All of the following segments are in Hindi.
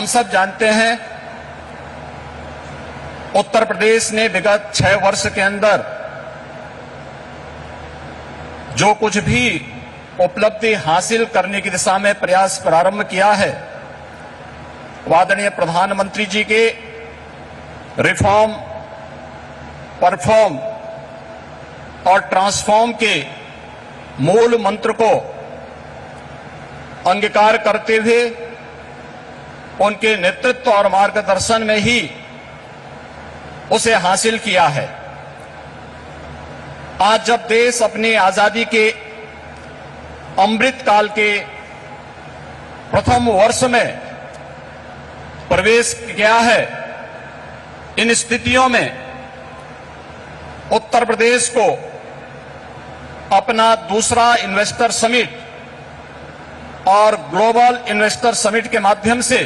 हम सब जानते हैं उत्तर प्रदेश ने विगत 6 वर्ष के अंदर जो कुछ भी उपलब्धि हासिल करने की दिशा में प्रयास प्रारंभ किया है, आदरणीय प्रधानमंत्री जी के रिफॉर्म, परफॉर्म और ट्रांसफॉर्म के मूल मंत्र को अंगीकार करते हुए उनके नेतृत्व और मार्गदर्शन में ही उसे हासिल किया है। आज जब देश अपनी आजादी के अमृत काल के प्रथम वर्ष में प्रवेश किया है, इन स्थितियों में उत्तर प्रदेश को अपना दूसरा इन्वेस्टर समिट और ग्लोबल इन्वेस्टर समिट के माध्यम से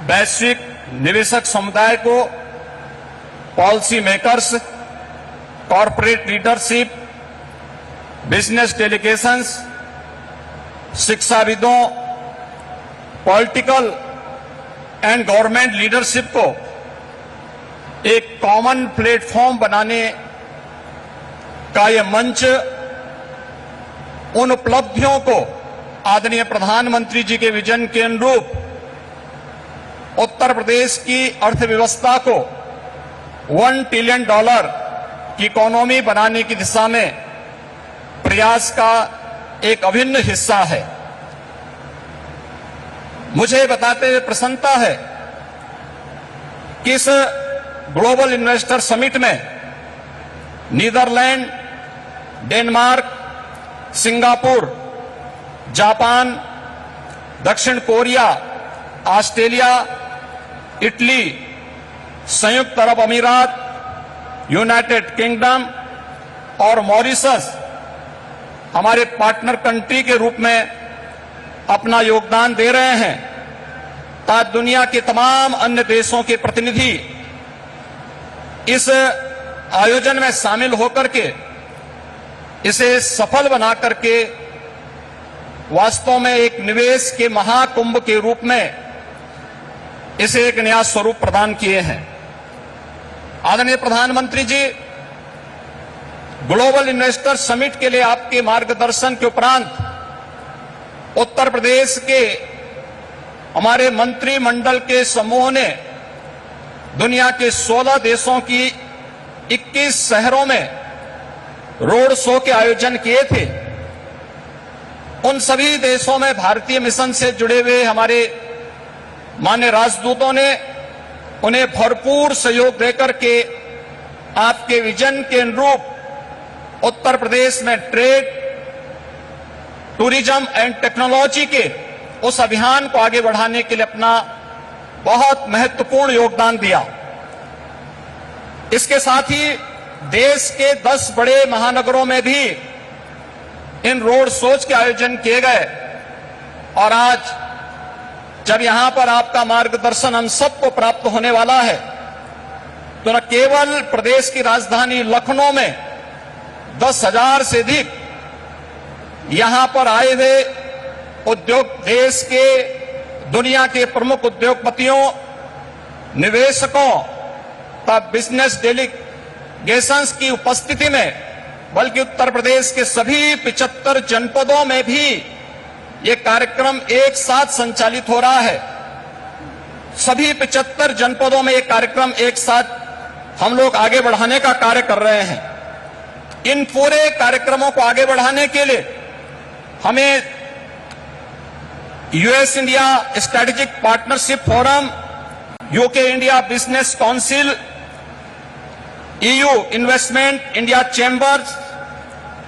वैश्विक निवेशक समुदाय को, policy makers, corporate leadership, business delegations, शिक्षाविदों, पॉलिटिकल एंड गवर्नमेंट लीडरशिप को एक कॉमन प्लेटफॉर्म बनाने का यह मंच उन उपलब्धियों को आदरणीय प्रधानमंत्री जी के विजन के अनुरूप उत्तर प्रदेश की अर्थव्यवस्था को $1 ट्रिलियन की इकोनॉमी बनाने की दिशा में प्रयास का एक अभिन्न हिस्सा है। मुझे बताते हुए प्रसन्नता है कि इस ग्लोबल इन्वेस्टर समिट में नीदरलैंड, डेनमार्क, सिंगापुर, जापान, दक्षिण कोरिया, ऑस्ट्रेलिया, इटली, संयुक्त अरब अमीरात, यूनाइटेड किंगडम और मॉरिशस हमारे पार्टनर कंट्री के रूप में अपना योगदान दे रहे हैं, ताकि दुनिया के तमाम अन्य देशों के प्रतिनिधि इस आयोजन में शामिल होकर के इसे सफल बना करके वास्तव में एक निवेश के महाकुंभ के रूप में इसे एक नया स्वरूप प्रदान किए हैं। आदरणीय प्रधानमंत्री जी, ग्लोबल इन्वेस्टर समिट के लिए आपके मार्गदर्शन के उपरांत उत्तर प्रदेश के हमारे मंत्रिमंडल के समूह ने दुनिया के 16 देशों की 21 शहरों में रोड शो के आयोजन किए थे। उन सभी देशों में भारतीय मिशन से जुड़े हुए हमारे माननीय राजदूतों ने उन्हें भरपूर सहयोग देकर के आपके विजन के अनुरूप उत्तर प्रदेश में ट्रेड, टूरिज्म एंड टेक्नोलॉजी के उस अभियान को आगे बढ़ाने के लिए अपना बहुत महत्वपूर्ण योगदान दिया। इसके साथ ही देश के 10 बड़े महानगरों में भी इन रोड शोज के आयोजन किए गए और आज जब यहां पर आपका मार्गदर्शन हम सबको प्राप्त होने वाला है, तो न केवल प्रदेश की राजधानी लखनऊ में 10,000 से अधिक यहां पर आए हुए उद्योग, देश के दुनिया के प्रमुख उद्योगपतियों, निवेशकों तथा बिजनेस डेलीगेशंस की उपस्थिति में, बल्कि उत्तर प्रदेश के सभी 75 जनपदों में भी ये कार्यक्रम एक साथ संचालित हो रहा है। सभी 75 जनपदों में ये कार्यक्रम एक साथ हम लोग आगे बढ़ाने का कार्य कर रहे हैं। इन पूरे कार्यक्रमों को आगे बढ़ाने के लिए हमें US India strategic partnership forum, UK India business council, EU investment India chambers,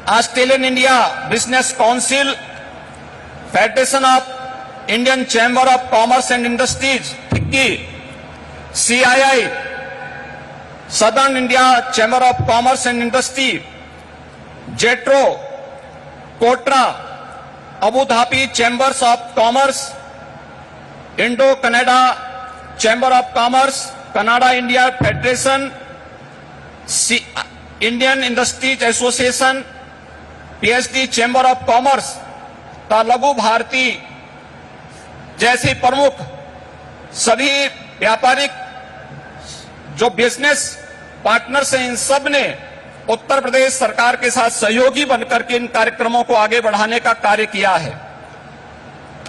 Australian India business council, federation of Indian chamber of commerce and industries FICCI, CII, southern India chamber of commerce and industry, JETRO, Kotra, Abu Dhabi chambers of commerce, Indo Canada chamber of commerce, Canada India federation, Indian industries association, PhD chamber of commerce तथा लघु भारती जैसी प्रमुख सभी व्यापारिक जो बिजनेस पार्टनर्स हैं, इन सब ने उत्तर प्रदेश सरकार के साथ सहयोगी बनकर के इन कार्यक्रमों को आगे बढ़ाने का कार्य किया है।